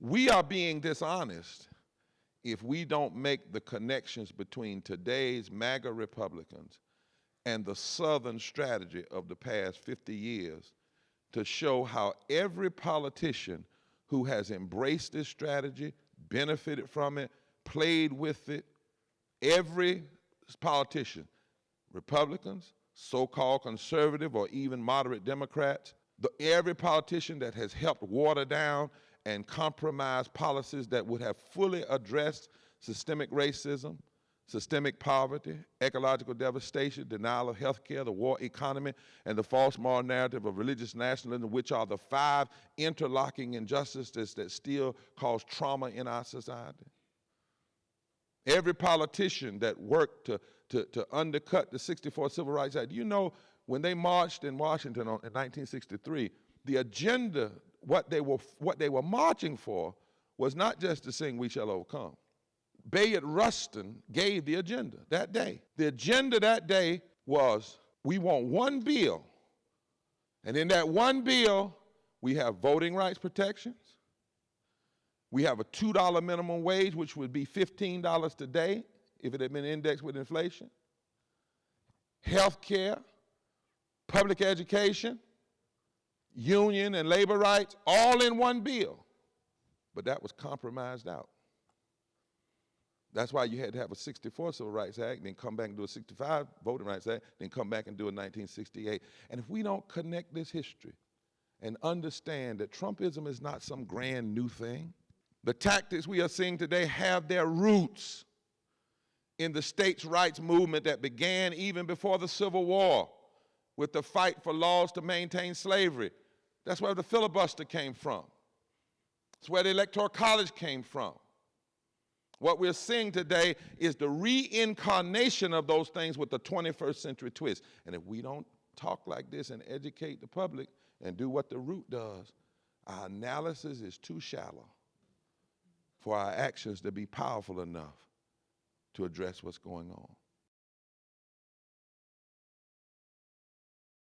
We are being dishonest if we don't make the connections between today's MAGA Republicans and the Southern strategy of the past 50 years to show how every politician who has embraced this strategy, benefited from it, played with it, every politician, Republicans, so-called conservative or even moderate Democrats, every politician that has helped water down and compromise policies that would have fully addressed systemic racism, systemic poverty, ecological devastation, denial of health care, the war economy, and the false moral narrative of religious nationalism, which are the 5 interlocking injustices that still cause trauma in our society. Every politician that worked to undercut the '64 Civil Rights Act. You know, when they marched in Washington in 1963, the agenda, what they were marching for was not just to sing "We Shall Overcome." Bayard Rustin gave the agenda that day. The agenda that day was, we want one bill, and in that one bill, we have voting rights protections, we have a $2 minimum wage, which would be $15 today if it had been indexed with inflation, health care, public education, union and labor rights, all in one bill. But that was compromised out. That's why you had to have a '64 Civil Rights Act, then come back and do a '65 Voting Rights Act, then come back and do a 1968. And if we don't connect this history and understand that Trumpism is not some grand new thing, the tactics we are seeing today have their roots in the states' rights movement that began even before the Civil War with the fight for laws to maintain slavery. That's where the filibuster came from. It's where the Electoral College came from. What we're seeing today is the reincarnation of those things with the 21st century twist. And if we don't talk like this and educate the public and do what the root does, our analysis is too shallow for our actions to be powerful enough to address what's going on.